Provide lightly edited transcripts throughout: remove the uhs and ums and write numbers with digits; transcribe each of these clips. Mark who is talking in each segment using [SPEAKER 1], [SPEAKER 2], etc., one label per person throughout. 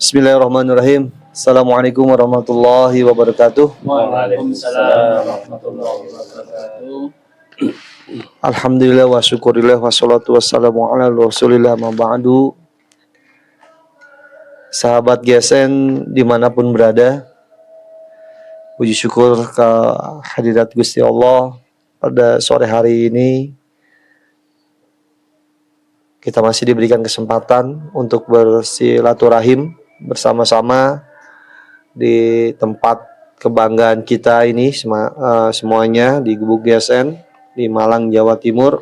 [SPEAKER 1] Bismillahirrahmanirrahim. Assalamualaikum warahmatullahi wabarakatuh.
[SPEAKER 2] Waalaikumsalam warahmatullahi wabarakatuh.
[SPEAKER 1] Alhamdulillah wa syukurillah wassalatu wassalamu ala rasulillah ma ba'du. Sahabat GSN dimanapun berada, puji syukur ke hadirat Gusti Allah pada sore hari ini. Kita masih diberikan kesempatan untuk bersilaturahim bersama-sama di tempat kebanggaan kita ini semuanya di Gubuk GSN di Malang, Jawa Timur,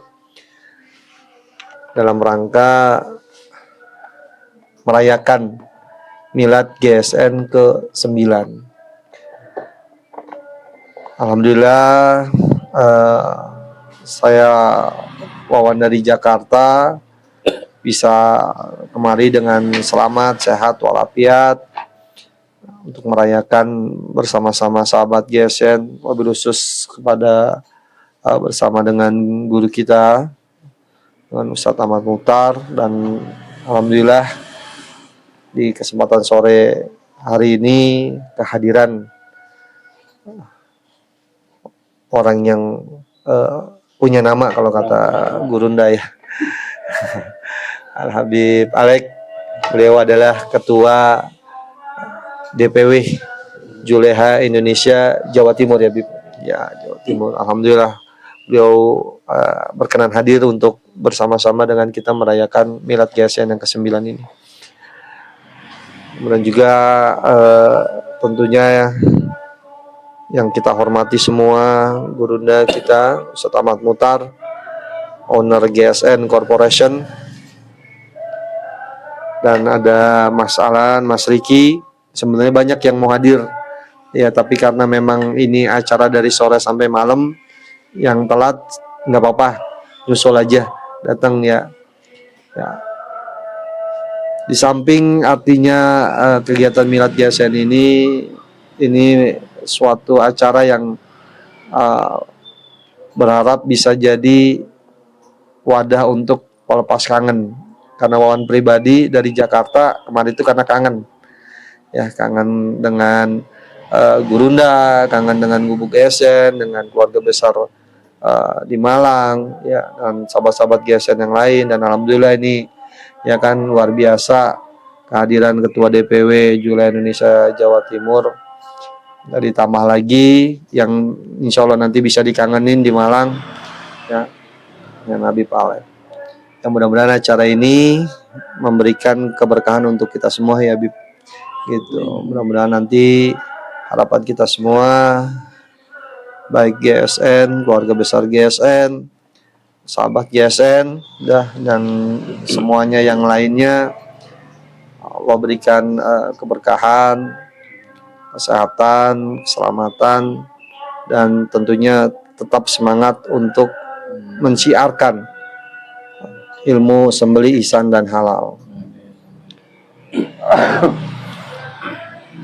[SPEAKER 1] dalam rangka merayakan Milad GSN ke-9. Alhamdulillah, saya Wawan dari Jakarta bisa kemari dengan selamat, sehat, walafiat untuk merayakan bersama-sama sahabat GSN, wabil khusus kepada bersama dengan guru kita, dengan Ustadz Ahmad Mukhtar, dan alhamdulillah di kesempatan sore hari ini kehadiran orang yang punya nama kalau kata Gurunda ya. Al-Habib Alek, beliau adalah ketua DPW Juleha Indonesia Jawa Timur ya Bib. Ya, Jawa Timur. Alhamdulillah beliau berkenan hadir untuk bersama-sama dengan kita merayakan Milad GSN yang ke-9 ini. Kemudian juga tentunya yang kita hormati semua, Gurunda kita Ustadz Ahmad Mukhtar, owner GSN Corporation, dan ada Mas Alan, Mas Riki. Sebenarnya banyak yang mau hadir ya, tapi karena memang ini acara dari sore sampai malam, yang telat nggak apa-apa, nyusul aja datang ya. Di samping artinya kegiatan Milad GSN ini suatu acara yang berharap bisa jadi wadah untuk pelepas kangen. Karena Wawan pribadi dari Jakarta kemarin itu karena kangen, ya kangen dengan Gurunda, kangen dengan Gubuk GSN, dengan keluarga besar di Malang, ya, dan sahabat-sahabat GSN yang lain. Dan alhamdulillah ini ya kan luar biasa kehadiran Ketua DPW Juleha Indonesia Jawa Timur. Dan ditambah lagi yang insya Allah nanti bisa dikangenin di Malang, ya, dengan Habib Alek. Yang mudah-mudahan acara ini memberikan keberkahan untuk kita semua ya Habib. Gitu. Mudah-mudahan nanti harapan kita semua, baik GSN, keluarga besar GSN, sahabat GSN, dan semuanya yang lainnya, Allah berikan keberkahan, kesehatan, keselamatan, dan tentunya tetap semangat untuk mensiarkan ilmu sembelih ihsan dan halal.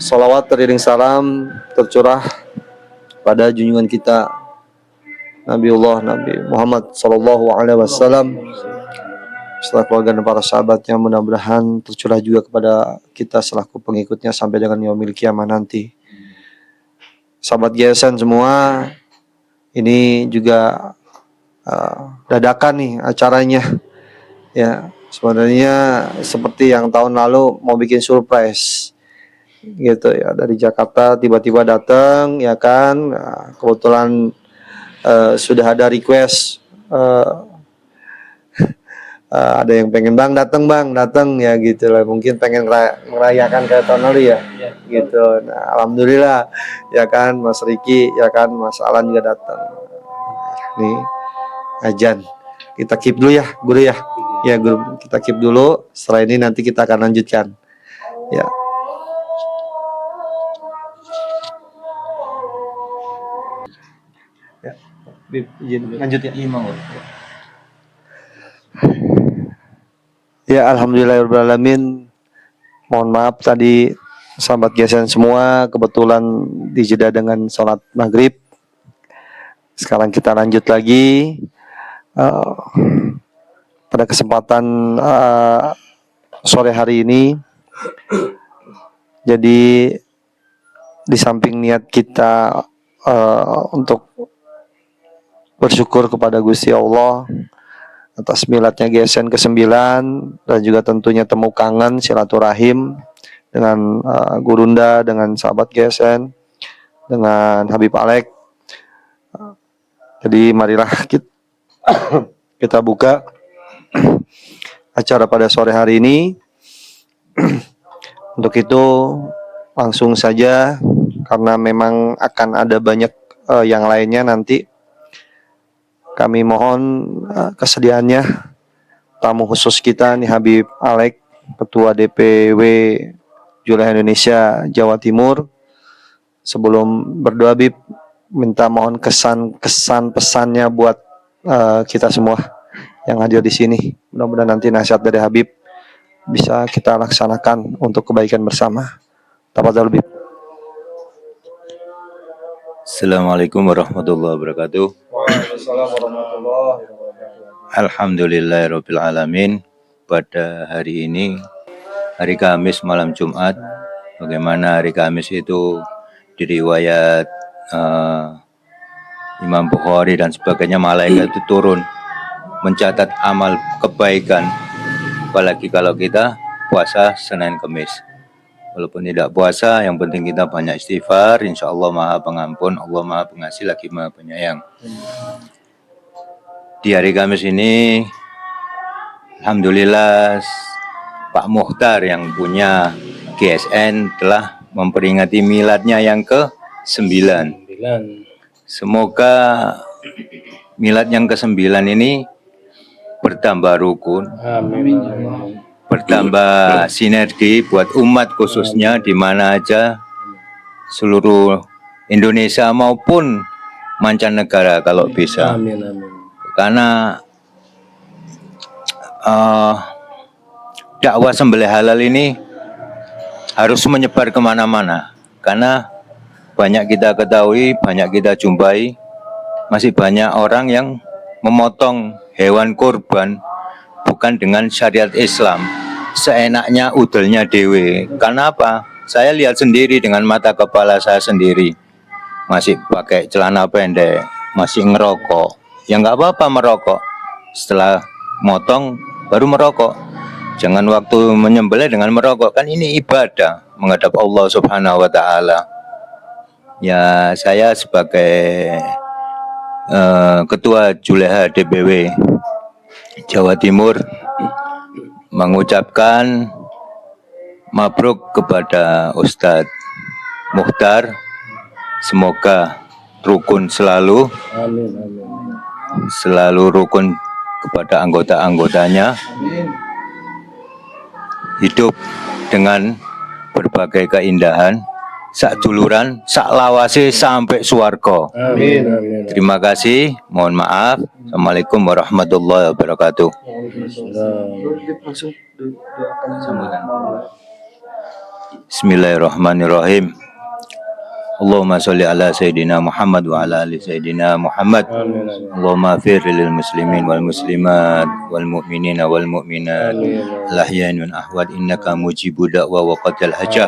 [SPEAKER 1] Salawat teriring salam tercurah pada junjungan kita Nabi Muhammad sallallahu alaihi wasallam, setelah keluarga dan para sahabatnya, mudah-mudahan tercurah juga kepada kita selaku pengikutnya sampai dengan yaumil kiamah nanti. Sahabat GSN semua, ini juga dadakan nih acaranya. Ya, sebenarnya seperti yang tahun lalu mau bikin surprise gitu ya, dari Jakarta tiba-tiba datang ya kan. Kebetulan sudah ada request, ada yang pengen bang datang ya gitu lah, mungkin pengen merayakan kayak tahun lalu ya, gitu. Nah, alhamdulillah ya kan Mas Riki ya kan Mas Alan juga datang. Nih ajan kita keep dulu ya guru ya. Ya guru, kita keep dulu. Setelah ini nanti kita akan lanjutkan. Ya. Ya, izin lanjut ya. Ya, alhamdulillahirobbilalamin. Mohon maaf tadi sahabat GSN semua, kebetulan dijeda dengan sholat maghrib. Sekarang kita lanjut lagi. Pada kesempatan sore hari ini Jadi di samping niat kita untuk bersyukur kepada Gusti Allah atas miladnya GSN ke-9 dan juga tentunya temu kangen silaturahim dengan Gurunda, dengan sahabat GSN, dengan Habib Alek. Jadi marilah kita buka acara pada sore hari ini. Untuk itu langsung saja, karena memang akan ada banyak yang lainnya nanti. Kami mohon kesediaannya tamu khusus kita nih Habib Alek, Ketua DPW Juleha Indonesia Jawa Timur. Sebelum berdoa, Habib minta mohon kesan pesannya buat kita semua yang hadir di sini. Mudah-mudahan nanti nasihat dari Habib bisa kita laksanakan untuk kebaikan bersama. Tafadhol, Habib.
[SPEAKER 3] Assalamualaikum warahmatullahi wabarakatuh.
[SPEAKER 2] Waalaikumsalam warahmatullahi wabarakatuh.
[SPEAKER 3] Alhamdulillahirabbil alamin. Pada hari ini, hari Kamis malam Jumat, bagaimana hari Kamis itu di riwayat Imam Bukhari dan sebagainya, malaikat itu turun mencatat amal kebaikan, apalagi kalau kita puasa Senin Kamis. Walaupun tidak puasa, yang penting kita banyak istighfar. Insya Allah Maha Pengampun, Allah Maha Pengasih, lagi Maha Penyayang. Di hari Kamis ini, alhamdulillah Pak Mukhtar yang punya GSN telah memperingati miladnya yang ke-9. Semoga milad yang ke-9 ini bertambah rukun.
[SPEAKER 2] Amin.
[SPEAKER 3] Bertambah sinergi buat umat, khususnya di mana aja, seluruh Indonesia maupun mancanegara kalau bisa.
[SPEAKER 2] Amin.
[SPEAKER 3] Karena dakwah sembelih halal ini harus menyebar kemana-mana. Karena banyak kita ketahui, banyak kita jumpai, masih banyak orang yang memotong hewan kurban bukan dengan syariat Islam, seenaknya udelnya dewe. Karena apa? Saya lihat sendiri dengan mata kepala saya sendiri, masih pakai celana pendek, masih ngerokok. Ya nggak apa-apa merokok, setelah motong baru merokok. Jangan waktu menyembelih dengan merokok, kan ini ibadah menghadap Allah Subhanahu wa Ta'ala. Ya, saya sebagai Ketua Juleha DPW Jawa Timur mengucapkan mabruk kepada Ustadz Mukhtar. Semoga rukun selalu, selalu rukun kepada anggota-anggotanya, hidup dengan berbagai keindahan, sak duluran, sak lawase sampai suwarga.
[SPEAKER 2] Amin.
[SPEAKER 3] Terima kasih, mohon maaf. Assalamualaikum warahmatullahi wabarakatuh. Bismillahirrahmanirrahim. Allahumma sholli ala Sayyidina Muhammad wa ala ali Sayyidina Muhammad. Allahumma fir lil muslimin wal muslimat wal mu'minina wal mu'minat al-ahya'i wal ahwat, innaka mujibu da'wa wa qatal hajah.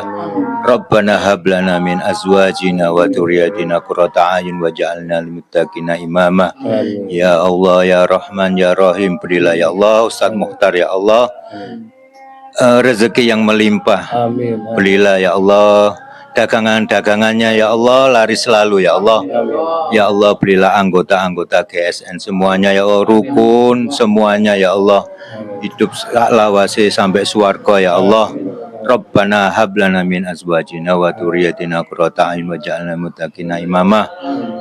[SPEAKER 3] Rabbana hab lana min azwajina wa dhurriyyatina qurrata a'yun waj'alna lil muttaqina imama. Ya Allah, ya Rahman, ya Rahim, berilah ya Allah Ustaz Mukhtar, ya Allah, rezeki yang melimpah. Berilah ya Allah dagangan-dagangannya, ya Allah, laris selalu, ya Allah. Ya Allah, berilah anggota-anggota GSN semuanya, ya Allah, rukun semuanya, ya Allah, hidup lawase sampai swarga, ya Allah. Rabbana hablana min azwajina wa dzurriyyatina qurrata a'yun waj'alna muttaqina imama.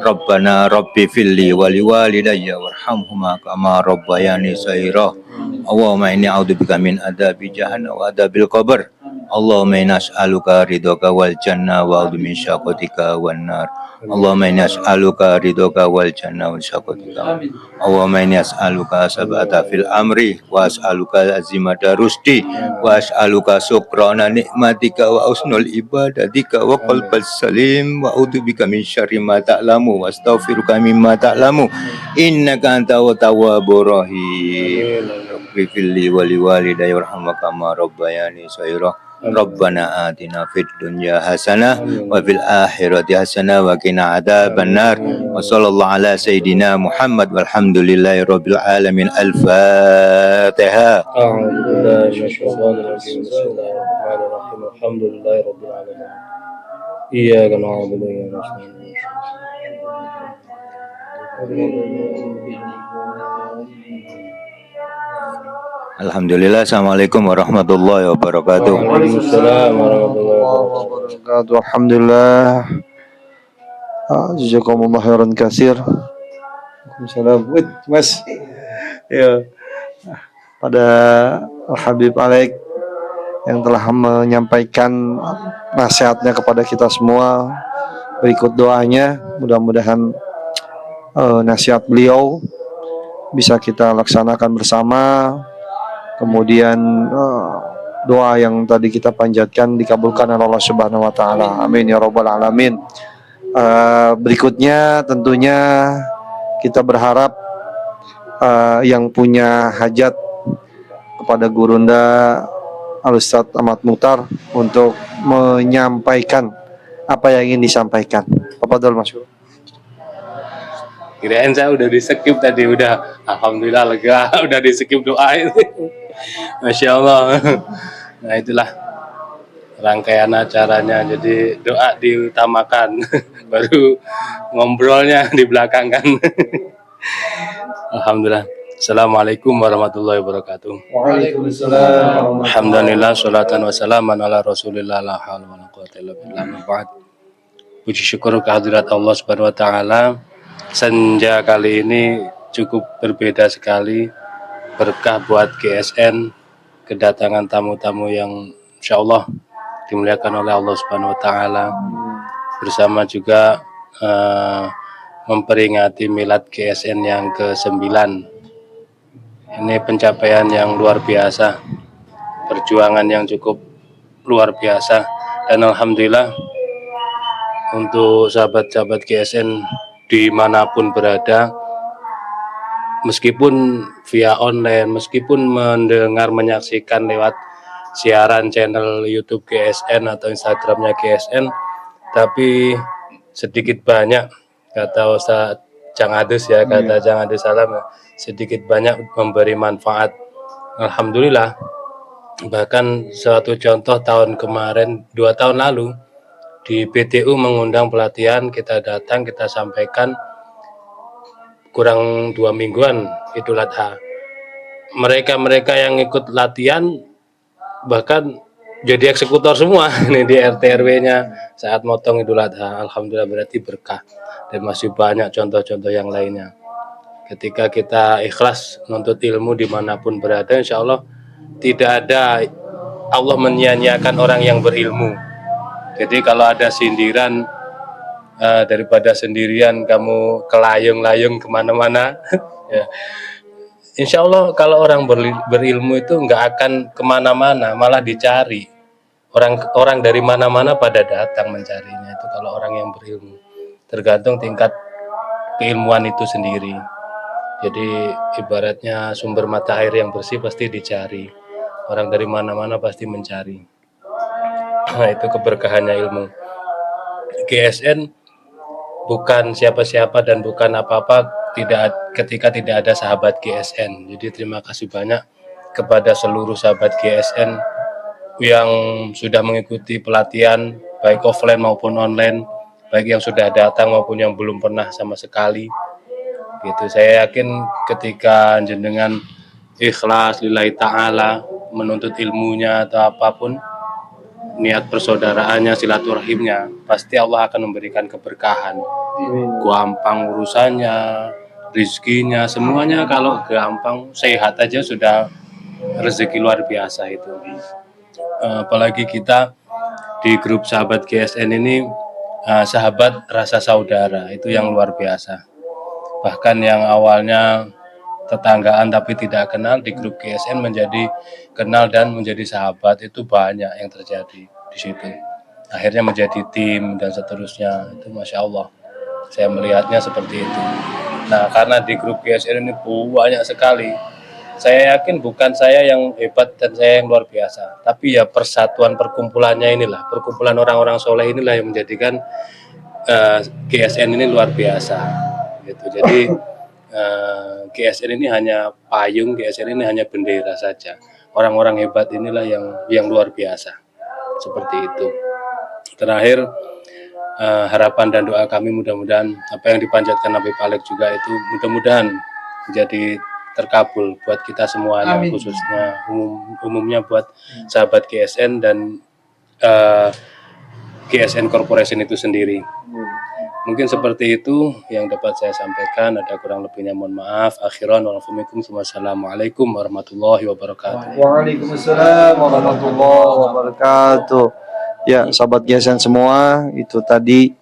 [SPEAKER 3] Rabbana rabbi filli wa liwalidayya warhamhuma kama rabbayani shaghira. Allahumma inni a'udzubika min adzabi jahannam wa adzabil qabr. Allahumma inna as'aluka ridhaka wal jannah wa a'udzu min syaqatika wan nar. Allahumma inna as'aluka ridhaka wal jannah wa syaqatika. Allahumma inna as'aluka sabata fil amri wa as'aluka azimata rusdi wa as'aluka syukrana nikmatika wa husnul ibadatika wa qalbal salim wa a'udzubika min syarri ma ta'lamu wa astaghfiruka mimma ta'lamu innaka antat tawwabur rahim. Rabbi filli wa liwalidayya warhamhuma kama rabbayani shaghira. Rabbana atina fid dunya hasanah wa fil akhirati hasanah wa qina adzabannar. Wa sallallahu ala sayidina Muhammad walhamdulillahi rabbil alamin. Al-Fatihah.
[SPEAKER 2] أعوذ بالله من الشيطان الرجيم بسم الله الرحمن الرحيم الحمد لله رب العالمين إياك نعبد وإياك نستعين
[SPEAKER 3] Alhamdulillah. Assalamualaikum warahmatullahi wabarakatuh.
[SPEAKER 2] Waalaikumsalam warahmatullahi wabarakatuh.
[SPEAKER 1] wabarakatuh. Alhamdulillah. Jazakumullah khairan katsir. Waalaikumsalam. Wait, Mas. Ya, pada Al-Habib Alek yang telah menyampaikan nasihatnya kepada kita semua. Berikut doanya, mudah-mudahan nasihat beliau bisa kita laksanakan bersama. Kemudian doa yang tadi kita panjatkan dikabulkan oleh Allah Subhanahu wa taala. Amin ya rabbal alamin. Berikutnya tentunya kita berharap yang punya hajat kepada Gurunda Al-Ustadz Ahmad Mukhtar untuk menyampaikan apa yang ingin disampaikan. Tafadhol Mas.
[SPEAKER 4] Kirain saya udah di skip tadi, udah alhamdulillah lega, udah di skip doa itu. Masya Allah. Nah itulah rangkaian acaranya, jadi doa diutamakan, baru ngobrolnya di belakang kan. Alhamdulillah. Assalamualaikum warahmatullahi wabarakatuh.
[SPEAKER 2] Waalaikumsalam.
[SPEAKER 4] Alhamdulillah, sholatan wassalaman ala rasulillah, la hawla wa la quwwata illa billah, amma ba'd. Puji syukur kehadirat Allah Subhanahu wa taala. Senja kali ini cukup berbeda sekali, berkah buat GSN, kedatangan tamu-tamu yang insya Allah dimuliakan oleh Allah Subhanahu wa taala, bersama juga memperingati milad GSN yang ke-9. Ini pencapaian yang luar biasa, perjuangan yang cukup luar biasa, dan alhamdulillah untuk sahabat-sahabat GSN dimanapun berada, meskipun via online, meskipun mendengar menyaksikan lewat siaran channel YouTube GSN atau Instagramnya GSN, tapi sedikit banyak, kata Ustaz Cang Adus ya, kata Cang Adus Salam, sedikit banyak memberi manfaat. Alhamdulillah. Bahkan suatu contoh tahun kemarin, 2 tahun lalu, di PTU mengundang pelatihan, kita datang, kita sampaikan kurang 2 mingguan Idul Adha. Mereka-mereka yang ikut latihan bahkan jadi eksekutor semua ini di RT RW-nya saat motong Idul Adha. Alhamdulillah, berarti berkah, dan masih banyak contoh-contoh yang lainnya. Ketika kita ikhlas menuntut ilmu dimanapun berada, insya Allah tidak ada Allah menyia-nyiakan orang yang berilmu. Jadi kalau ada sindiran, daripada sendirian kamu kelayung-layung kemana-mana, ya. Insya Allah kalau orang berilmu itu nggak akan kemana-mana, malah dicari. Orang dari mana-mana pada datang mencarinya, itu kalau orang yang berilmu. Tergantung tingkat keilmuan itu sendiri. Jadi ibaratnya sumber mata air yang bersih pasti dicari. Orang dari mana-mana pasti mencari. Nah, itu keberkahannya ilmu. GSN bukan siapa-siapa dan bukan apa-apa ketika tidak ada sahabat GSN. Jadi terima kasih banyak kepada seluruh sahabat GSN yang sudah mengikuti pelatihan baik offline maupun online, baik yang sudah datang maupun yang belum pernah sama sekali. Gitu. Saya yakin ketika jenengan ikhlas lillahi ta'ala menuntut ilmunya atau apapun, niat persaudaraannya, silaturahimnya, pasti Allah akan memberikan keberkahan. Gampang urusannya, rizkinya, semuanya kalau gampang, sehat aja sudah rezeki luar biasa itu. Apalagi kita di grup sahabat GSN ini, sahabat rasa saudara, itu yang luar biasa. Bahkan yang awalnya tetanggaan tapi tidak kenal, di grup GSN menjadi kenal dan menjadi sahabat, itu banyak yang terjadi di situ. Akhirnya menjadi tim dan seterusnya, itu Masya Allah. Saya melihatnya seperti itu. Nah, karena di grup GSN ini banyak sekali saya yakin bukan saya yang hebat dan saya yang luar biasa, tapi ya persatuan perkumpulannya inilah, perkumpulan orang-orang soleh inilah yang menjadikan GSN ini luar biasa gitu. Jadi GSN ini hanya payung, GSN ini hanya bendera saja. Orang-orang hebat inilah yang luar biasa, seperti itu. Terakhir, harapan dan doa kami mudah-mudahan apa yang dipanjatkan Nabi Alex juga itu mudah-mudahan menjadi terkabul buat kita semuanya. Amin. Khususnya umumnya buat sahabat GSN dan GSN Corporation itu sendiri. Mungkin seperti itu yang dapat saya sampaikan. Ada kurang lebihnya mohon maaf. Akhiran wassalamualaikum warahmatullahi wabarakatuh.
[SPEAKER 1] Waalaikumsalam warahmatullahi wabarakatuh. Ya, sahabat GSN semua, itu tadi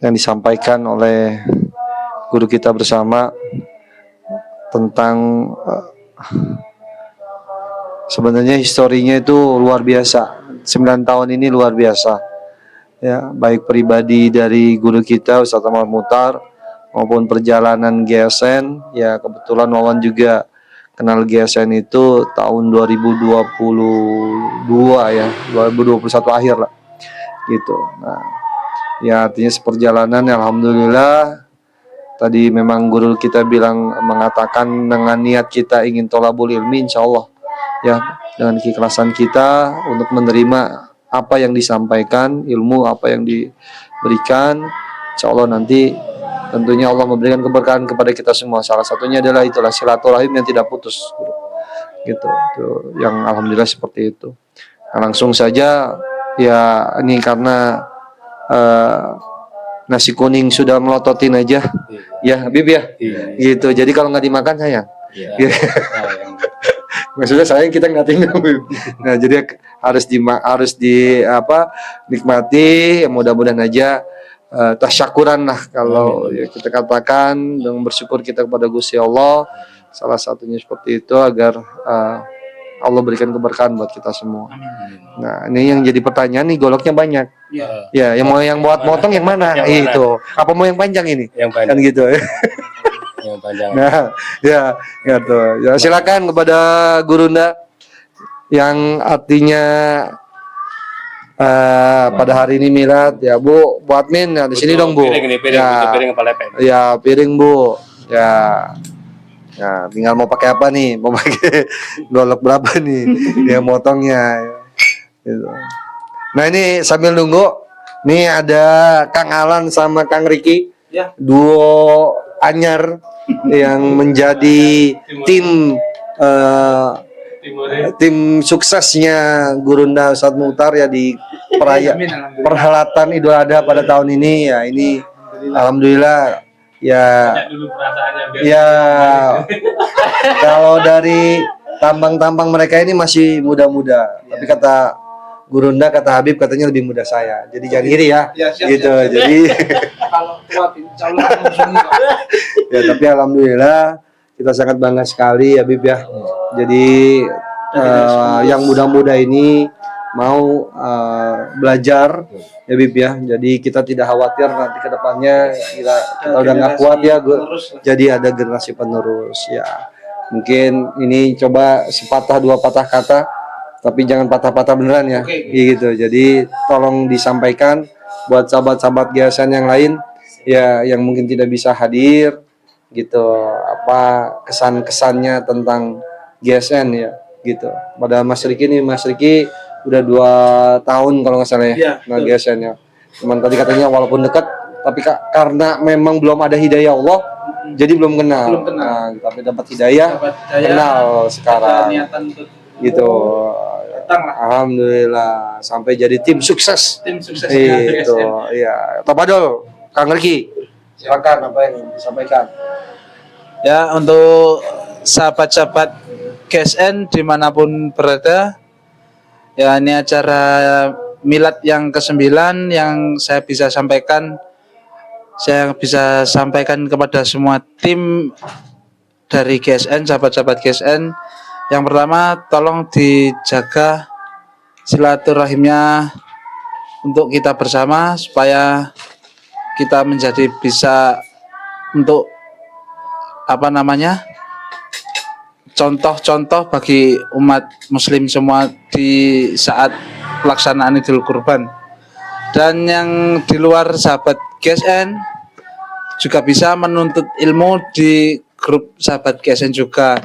[SPEAKER 1] yang disampaikan oleh guru kita bersama tentang sebenarnya historinya itu luar biasa. 9 tahun ini luar biasa. Ya, baik pribadi dari guru kita Ustaz Ahmad Muhtar maupun perjalanan GSN. Ya, kebetulan Wawan juga kenal GSN itu tahun 2022 ya, 2021 akhir lah. Gitu. Nah, ya artinya seperjalanan alhamdulillah. Tadi memang guru kita bilang mengatakan dengan niat kita ingin tolabul ilmi, insya Allah ya dengan keikhlasan kita untuk menerima apa yang disampaikan, ilmu apa yang diberikan, insya Allah nanti tentunya Allah memberikan keberkahan kepada kita semua. Salah satunya adalah itulah silaturahim yang tidak putus, gitu. Itu yang alhamdulillah seperti itu. Nah, langsung saja ya ini karena nasi kuning sudah melototin aja, ya Habib ya, gitu. Jadi kalau nggak dimakan sayang. Maksudnya sayang kita nggak tinggal. Nah jadi harus nikmati. Mudah-mudahan aja tasyakuran lah kalau ya, kita katakan dengan bersyukur kita kepada Gusti Allah. Salah satunya seperti itu agar Allah berikan keberkahan buat kita semua. Nah, ini yang jadi pertanyaan nih, goloknya banyak. Ya, yang mau yang buat motong yang mana? Yang itu. Mana? Apa mau yang panjang ini?
[SPEAKER 4] Yang panjang.
[SPEAKER 1] Kan gitu.
[SPEAKER 4] Yang panjang.
[SPEAKER 1] Nah, ya, gitu. Ya, silakan kepada Gurunda yang artinya pada hari ini milad ya Bu admin ya di sini dong Bu.
[SPEAKER 4] Piring, piring pelepet.
[SPEAKER 1] Ya, piring Bu. Ya. Nah, tinggal mau pakai apa nih? Mau pakai golok berapa nih? Ya motongnya. Gitu. Nah ini sambil nunggu, nih ada Kang Alan sama Kang Riki, ya. Duo anyar yang menjadi tim suksesnya Gurunda Ustaz Muhtar ya di perhelatan Idul Adha pada tahun ini ya. Ini alhamdulillah. Ya, kalau dari tampang-tampang mereka ini masih muda-muda, tapi kata Gurunda, kata Habib katanya lebih muda saya. Jadi jangan iri ya, gitu. Jadi, ya tapi alhamdulillah kita sangat bangga sekali Habib ya. Jadi yang muda-muda ini mau belajar ya Bib ya, jadi kita tidak khawatir nanti ke depannya kita udah nggak kuat ya jadi ada generasi penerus ya. Mungkin ini coba sepatah dua patah kata tapi jangan patah-patah beneran ya. Gitu. Jadi tolong disampaikan buat sahabat-sahabat GSN yang lain ya yang mungkin tidak bisa hadir gitu, apa kesan-kesannya tentang GSN ya gitu. Pada Mas Riki nih, Mas Riki udah 2 tahun kalau nggak salah ya, nah GSN ya. Cuman tadi katanya walaupun dekat, tapi karena memang belum ada hidayah Allah, jadi belum kenal. Nah, tapi dapat hidayah, kenal sekarang. Gitu. Alhamdulillah sampai jadi tim sukses. Itu, iya. Tafadhol, Kang Riki. Silakan apa yang disampaikan.
[SPEAKER 5] Ya, untuk sahabat-sahabat GSN dimanapun berada. Ya, ini acara milad yang ke-9 yang saya bisa sampaikan kepada semua tim dari GSN, sahabat-sahabat GSN. Yang pertama, tolong dijaga silaturahimnya untuk kita bersama supaya kita menjadi bisa untuk contoh-contoh bagi umat muslim semua di saat pelaksanaan Idul Kurban. Dan yang di luar sahabat GSN juga bisa menuntut ilmu di grup sahabat GSN juga,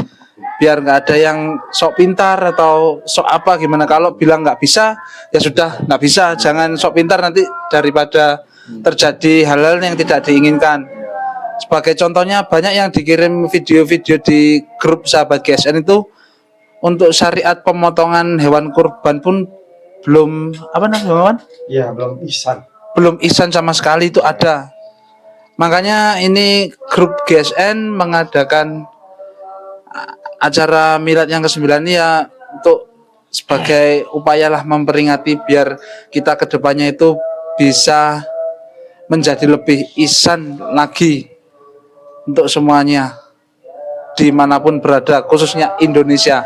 [SPEAKER 5] biar nggak ada yang sok pintar atau sok apa gimana. Kalau bilang nggak bisa ya sudah nggak bisa, jangan sok pintar, nanti daripada terjadi hal-hal yang tidak diinginkan. Sebagai contohnya, banyak yang dikirim video-video di grup sahabat GSN itu untuk syariat pemotongan hewan kurban pun belum
[SPEAKER 1] Ya, belum ihsan.
[SPEAKER 5] belum ihsan sama sekali itu ada. Makanya ini grup GSN mengadakan acara milad yang ke-9 ini ya untuk sebagai upayalah memperingati biar kita kedepannya itu bisa menjadi lebih ihsan lagi untuk semuanya dimanapun berada, khususnya Indonesia.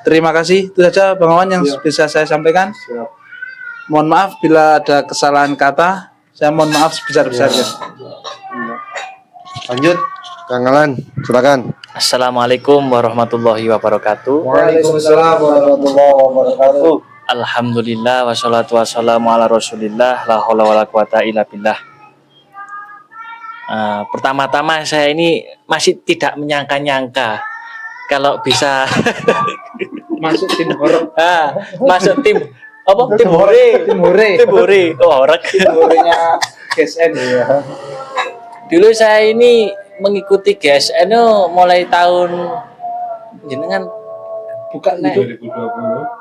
[SPEAKER 5] Terima kasih, itu saja Bang Wawan yang bisa saya sampaikan. Mohon maaf bila ada kesalahan kata, saya mohon maaf sebesar-besarnya.
[SPEAKER 1] Lanjut, Kang Alan, silakan.
[SPEAKER 6] Assalamualaikum warahmatullahi wabarakatuh.
[SPEAKER 1] Waalaikumsalam warahmatullahi wabarakatuh.
[SPEAKER 6] Alhamdulillah wassalatu wassalamu ala rasulillah la haula wala quwata illa billah. Pertama-tama saya ini masih tidak menyangka-nyangka kalau bisa
[SPEAKER 5] Masuk tim horor.
[SPEAKER 6] masuk tim apa? Tim hore.
[SPEAKER 5] Tim hore.
[SPEAKER 6] Tim hore. Oh, horor.
[SPEAKER 5] Tim horenya GSN ya.
[SPEAKER 6] Dulu saya ini mengikuti GSN itu mulai tahun jenengan
[SPEAKER 5] Bukan itu
[SPEAKER 2] 2020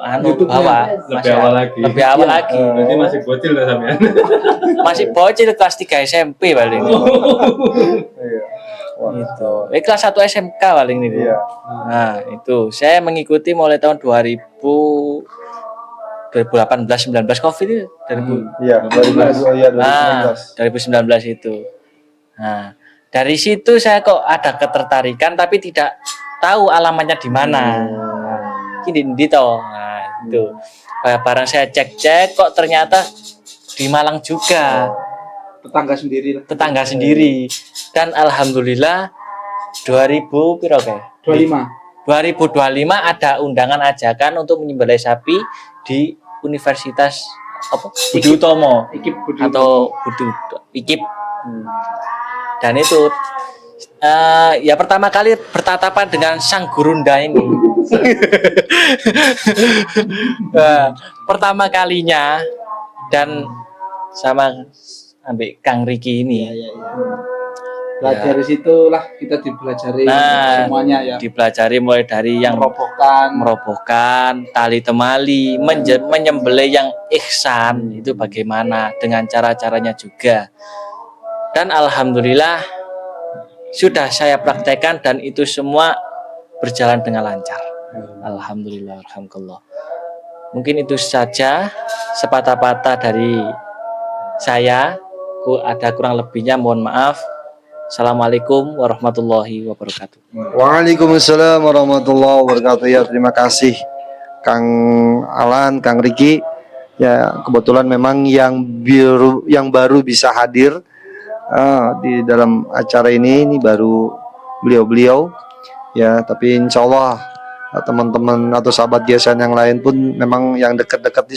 [SPEAKER 5] YouTube-nya
[SPEAKER 2] lebih awal lagi.
[SPEAKER 6] Lebih awal lagi.
[SPEAKER 2] Berarti masih bocil lah sampean.
[SPEAKER 6] Masih bocil kelas 3 SMP paling. Itu. Kelas 1 SMK paling ini.
[SPEAKER 1] Iya.
[SPEAKER 6] Nah, itu saya mengikuti mulai tahun 2018 19 Covid itu 2000.
[SPEAKER 1] Iya, 2019. Iya, 2019.
[SPEAKER 6] 2019 itu. Nah, dari situ saya kok ada ketertarikan tapi tidak tahu alamatnya di mana. Ini di toh. Nah, itu. Barang saya cek-cek kok ternyata di Malang juga.
[SPEAKER 5] tetangga sendiri lah.
[SPEAKER 6] Tetangga sendiri. Dan alhamdulillah 2000 piro kae?
[SPEAKER 5] 25.
[SPEAKER 6] 2025 ada undangan ajakan untuk menyembelih sapi di Universitas apa? Budi Utomo
[SPEAKER 5] Ikip Budi
[SPEAKER 6] atau Budi Ikip. Dan itu ya pertama kali bertatapan dengan sang gurunda ini. Pertama kalinya dan sama ambek Kang Riki ini.
[SPEAKER 5] Belajar dari situlah kita dipelajari semuanya ya.
[SPEAKER 6] Dipelajari mulai dari yang merobohkan tali temali, menyembelih yang ihsan itu bagaimana dengan cara-caranya juga. Dan alhamdulillah sudah saya praktekkan dan itu semua berjalan dengan lancar. Alhamdulillah, alhamdulillah. Mungkin itu saja sepatah-patah dari saya. Ada kurang lebihnya mohon maaf. Assalamualaikum warahmatullahi wabarakatuh.
[SPEAKER 1] Waalaikumsalam warahmatullahi wabarakatuh. Ya, terima kasih Kang Alan, Kang Riki. Ya, kebetulan memang yang baru bisa hadir di dalam acara ini baru beliau-beliau. Ya, tapi insya Allah teman-teman atau sahabat GSN yang lain pun memang yang dekat-dekat ini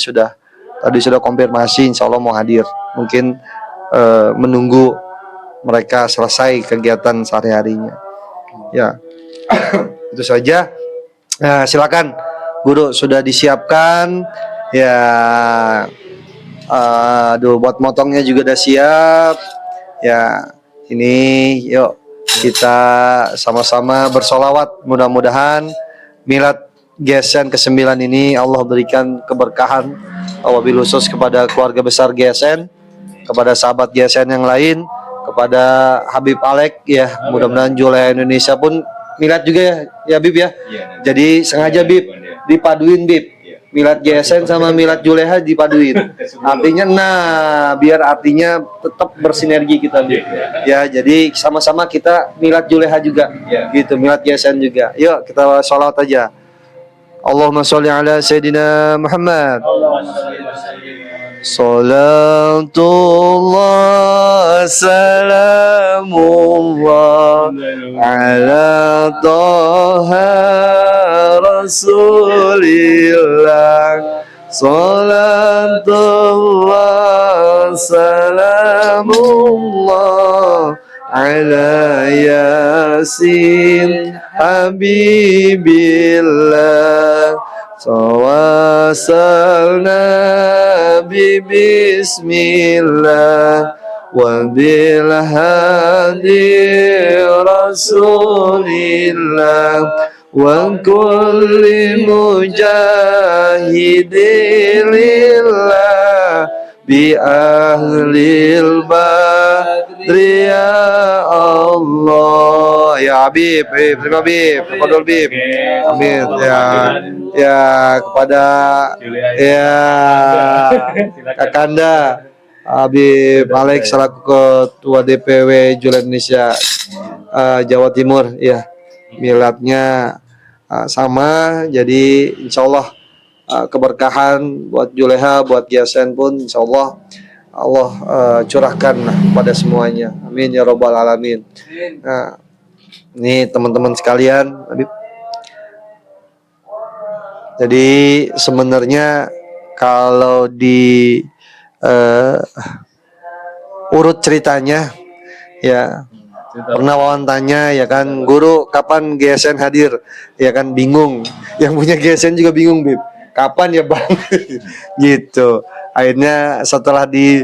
[SPEAKER 1] tadi sudah konfirmasi insya Allah mau hadir. Mungkin menunggu mereka selesai kegiatan sehari-harinya. Ya, itu saja. Silakan, Guru sudah disiapkan. Ya, buat motongnya juga udah siap. Ya, ini yuk kita sama-sama bersolawat. Mudah-mudahan milad GSN ke-9 ini Allah berikan keberkahan, wabil khusus kepada keluarga besar GSN, kepada sahabat GSN yang lain, kepada Habib Alek ya, mudah-mudahan Juleha Indonesia pun milad juga ya Bib ya. Jadi sengaja Bib dipaduin Bib, milad GSN sama milad Juleha dipaduin. Artinya biar artinya tetap bersinergi kita Bib. Ya, jadi sama-sama kita milad Juleha juga. Gitu, milad GSN juga. Yuk kita sholawat aja. Allahumma sholli ala Sayyidina Muhammad. Salatullah salamullah ala Taha Rasulillah. Salatullah salamullah ala Yasin Habibillah. Tawasalna bismillah wa bil hadi Rasulillah wa kulli mujahidillah bi ahlil badri ya Allah. Ya Habib, terima Habib, Fadol Habib. Amin ya kepada ya Kakanda Habib Alex selaku Ketua DPW Juleha Indonesia Jawa Timur ya, miladnya sama, jadi insya Allah keberkahan buat Juleha, buat GSN pun insya Allah Allah curahkan pada semuanya, amin ya robbal alamin. Nah, ini teman-teman sekalian, Habib. Jadi sebenarnya kalau di urut ceritanya ya, pernah wawan tanya ya kan, guru kapan GSN hadir, ya kan bingung, yang punya GSN juga bingung Bib, kapan ya Bang gitu. Akhirnya setelah di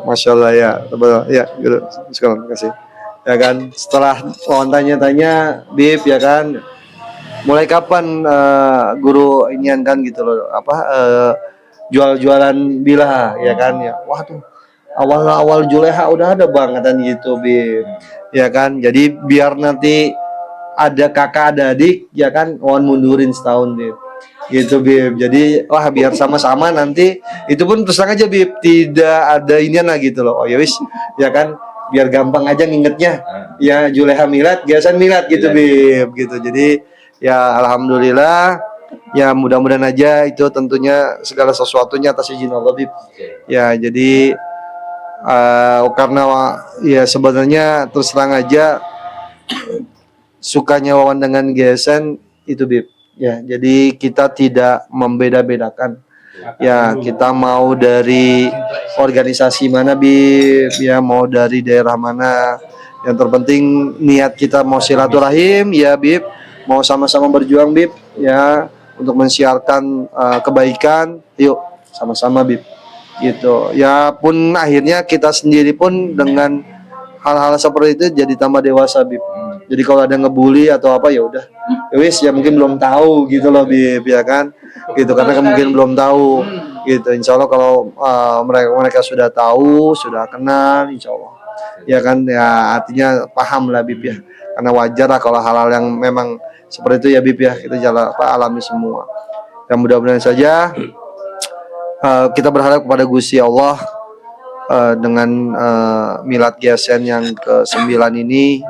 [SPEAKER 1] Masya Allah ya, ya guru sekarang kasih ya kan, setelah wawan tanya-tanya Bib ya kan, mulai kapan guru inian kan gitu loh, apa jual-jualan bila ya kan ya, wah tuh awal-awal Juleha udah ada banget kan gitu Bib ya kan, jadi biar nanti ada kakak ada adik ya kan, mohon mundurin setahun Bib gitu Bib, jadi wah biar sama-sama nanti itu pun terus terang aja Bib, tidak ada inian lah gitu loh, oh ya wis ya kan, biar gampang aja ngingetnya ya, Juleha milad, GSN milad gitu Bib gitu. Jadi ya alhamdulillah ya, mudah-mudahan aja itu tentunya segala sesuatunya atas izin Allah Bib ya. Jadi karena ya sebenarnya terus terang aja sukanya Wawan dengan GSN itu Bib ya, jadi kita tidak membeda-bedakan ya, kita mau dari organisasi mana Bib ya, mau dari daerah mana, yang terpenting niat kita mau silaturahim ya Bib, mau sama-sama berjuang Bib ya untuk mensiarkan kebaikan, yuk sama-sama Bib gitu ya. Pun akhirnya kita sendiri pun dengan hal-hal seperti itu jadi tambah dewasa Bib. Jadi kalau ada ngebully atau apa ya udah ya wis, ya mungkin belum tahu gitu loh Bib ya kan gitu, karena mungkin belum tahu gitu. Insya Allah kalau mereka sudah tahu, sudah kenal, insya Allah ya kan ya, artinya paham lah Bib ya, karena wajar lah kalau hal-hal yang memang seperti itu ya Bib ya, kita jalan alami semua. Dan mudah-mudahan saja kita berharap kepada Gusti Allah dengan milad GSN yang ke-9 ini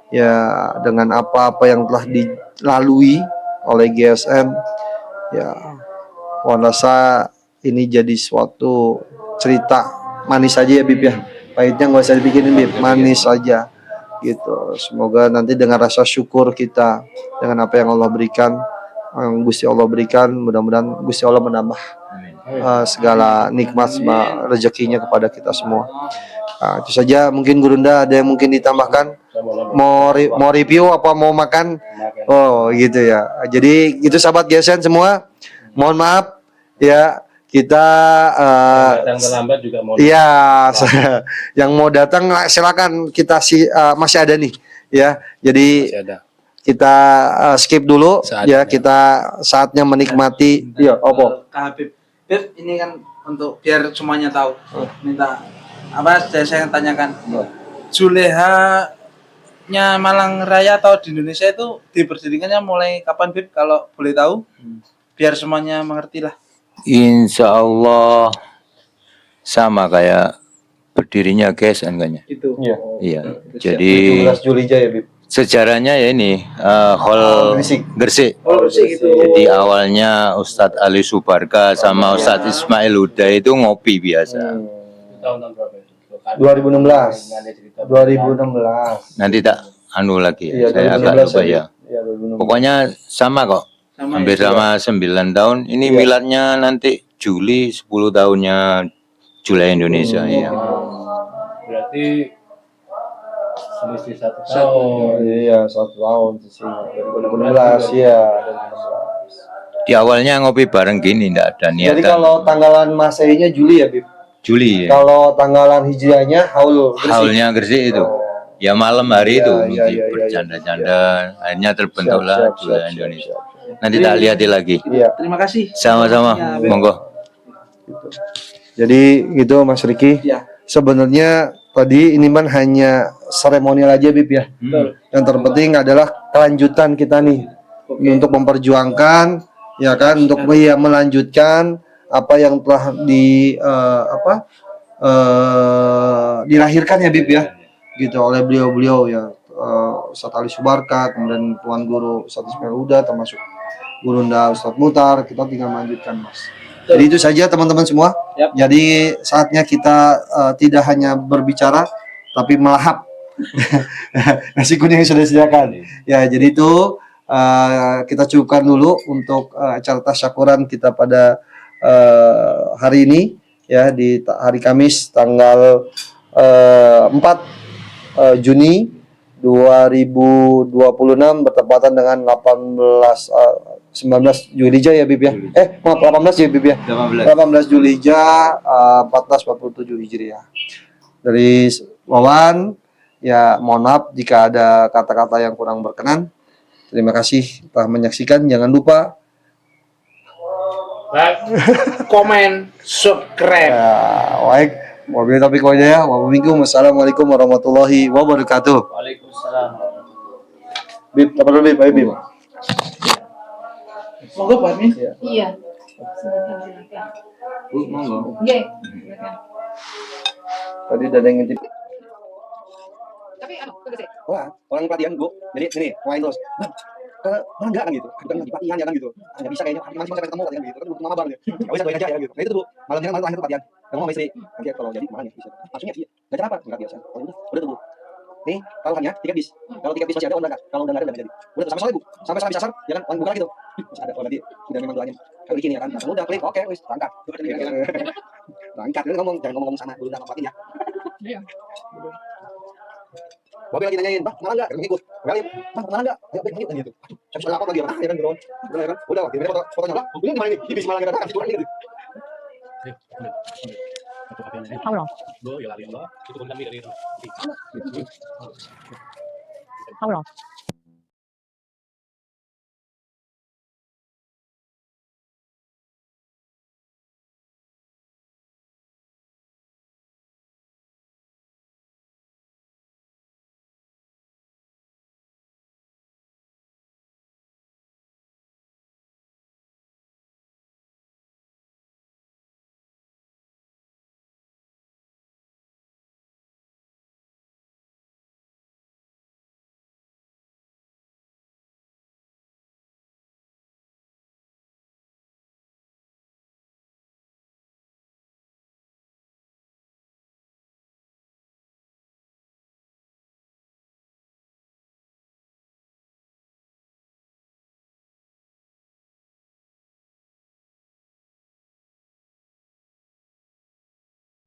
[SPEAKER 1] ya, dengan apa-apa yang telah dilalui oleh GSN ya, Wan rasa ini jadi suatu cerita manis aja ya Bib ya, pahitnya nggak usah dibikinin Bib, manis saja gitu. Semoga nanti dengan rasa syukur kita dengan apa yang Allah berikan, yang Gusti Allah berikan, mudah-mudahan Gusti Allah menambah segala nikmat rezekinya kepada kita semua. Itu saja mungkin Gurunda, ada yang mungkin ditambahkan, mau review apa mau makan? Oh gitu ya. Jadi itu sahabat GSN semua, mohon maaf ya, kita
[SPEAKER 4] datang terlambat juga mau.
[SPEAKER 1] Iya, yang mau datang silakan, kita masih ada nih ya. Jadi
[SPEAKER 4] Masih ada.
[SPEAKER 1] kita skip dulu
[SPEAKER 4] Saatnya.
[SPEAKER 1] ya, kita saatnya menikmati. Iya, opo.
[SPEAKER 5] Kak Habib, Bib, ini kan untuk biar semuanya tahu, minta apa saya tanyakan, Juleha-nya Malang Raya atau di Indonesia itu diberdirikannya mulai kapan Bib, kalau boleh tahu, biar semuanya mengerti lah.
[SPEAKER 3] Insya Allah sama kayak berdirinya GSN kayaknya.
[SPEAKER 5] Itu
[SPEAKER 3] Iya. Jadi
[SPEAKER 1] 17 Juli aja ya Bib.
[SPEAKER 3] Sejarahnya ya ini Hall Gresik.
[SPEAKER 1] Oh, gitu.
[SPEAKER 3] Jadi awalnya Ustadz Ali Subarka sama Ustadz Ismail Huda itu ngopi biasa.
[SPEAKER 4] Tahun-tahun berapa itu?
[SPEAKER 1] 2016. 2016.
[SPEAKER 3] Nanti tak anu lagi
[SPEAKER 1] Iya,
[SPEAKER 3] ya, saya agak
[SPEAKER 1] 2016
[SPEAKER 3] lupa ya.
[SPEAKER 1] Iya, 2016.
[SPEAKER 3] Pokoknya sama kok, hampir sama 9 tahun. Ini miladnya nanti Juli 10 tahunnya Julai Indonesia ya.
[SPEAKER 4] Berarti selisih 1
[SPEAKER 1] Oh
[SPEAKER 4] tahun.
[SPEAKER 1] iya, 1 tahun sih. 2016 ya.
[SPEAKER 3] Di awalnya ngopi bareng gini, ndak ada
[SPEAKER 1] Jadi
[SPEAKER 3] niatan.
[SPEAKER 1] kalau tanggalan Masehinya Juli ya, Bib?
[SPEAKER 3] Juli ya.
[SPEAKER 1] Kalau tanggalan Hijriahnya Haul Gresik.
[SPEAKER 3] Haulnya Gresik itu. Ya malam hari itu
[SPEAKER 1] Iya,
[SPEAKER 3] mungkin
[SPEAKER 1] iya, iya,
[SPEAKER 3] bercanda-canda, akhirnya terbentuklah
[SPEAKER 1] Siap,
[SPEAKER 3] Julai
[SPEAKER 1] siap,
[SPEAKER 3] Indonesia.
[SPEAKER 1] siap.
[SPEAKER 3] Nanti tak lihat lagi.
[SPEAKER 1] Iya.
[SPEAKER 5] Terima kasih.
[SPEAKER 3] Sama-sama, monggo.
[SPEAKER 1] Jadi gitu Mas Riki.
[SPEAKER 5] Ya.
[SPEAKER 1] Sebenarnya tadi ini kan hanya seremonial aja, Bib ya. Yang terpenting adalah kelanjutan kita nih untuk memperjuangkan, ya kan, untuk melanjutkan apa yang telah dilahirkan ya, Bib ya, gitu oleh beliau-beliau ya, Ustadz Ali Subarka, kemudian Tuan Guru Ustadz Ismail Huda, termasuk Gurunda Ustadz Mutar. Kita tinggal melanjutkan, Mas. Jadi itu saja teman-teman semua.
[SPEAKER 5] Yap.
[SPEAKER 1] Jadi saatnya kita tidak hanya berbicara tapi melahap nasi kuning yang sudah disediakan. Ya, jadi itu kita cukupkan dulu untuk acara tasyakuran kita pada hari ini ya, di hari Kamis tanggal 4 Juni 2026 bertepatan dengan 19 Julhijjah ya, Bib ya. Maaf, 18 ya, Bib ya. 18 Julhijjah 1447 Hijriah. Dari Wawan, ya mohon maaf jika ada kata-kata yang kurang berkenan. Terima kasih telah menyaksikan. Jangan lupa
[SPEAKER 5] Komen, subscribe.
[SPEAKER 1] ya, baik. Wabillahi taufiq wal hidayah. Wassalamualaikum warahmatullahi wabarakatuh.
[SPEAKER 6] Waalaikumsalam.
[SPEAKER 1] Bib, apa dulu, Bib? Ayo, Bib.
[SPEAKER 5] Monggo Pak Min.
[SPEAKER 7] Iya. Silakan.
[SPEAKER 3] Bu, monggo.
[SPEAKER 7] Oke. Silakan.
[SPEAKER 1] Tadi udah ada yang ngintip.
[SPEAKER 7] Tapi tunggu sih.
[SPEAKER 1] Wah, orang pelatihan, Bu. Jadi ini, main terus. Bang, mana enggak kan gitu? Bukan lagi pelatihan ya kan gitu. Enggak bisa kayaknya, masih masih ketemu latihan gitu. Kan butuh mama bang ya. Ya wes aja ya gitu. Nah itu tuh, Bu. Malamnya kan malam terakhir tuh pelatihan. Kamu sama istri. Nanti kalau jadi kemana ya? Bisa. Langsung ya, iya. Belajar apa? Enggak biasa. Oh, udah tuh, Bu. Nih, taruhannya tiket bis. Kalau tiket bis masih ada, udah enggak. Kalau udah enggak ada, udah enggak jadi. Udah tuh, sampai sore, Bu. Sampai sore asar, ya kan? Orang buka lagi tuh. Masih ada. Oh, nanti udah memang doanya. Kalau ini ya kan. Udah klik, oke, wes, berangkat. Berangkat. Jangan ngomong sama dulu sama pelatih ya.
[SPEAKER 7] Iya.
[SPEAKER 1] Bobi lagi nanyain, Bang, kemana enggak? Ikut. Bang, kemana enggak? Ayo, yuk, gitu. Saya bisa lapor lagi, ya kan, bro. Udah, ya kan? Udah, gimana fotonya lah? Ini gimana nih? Di bis malah enggak ada, kan? Gitu.
[SPEAKER 7] Allah. Allah.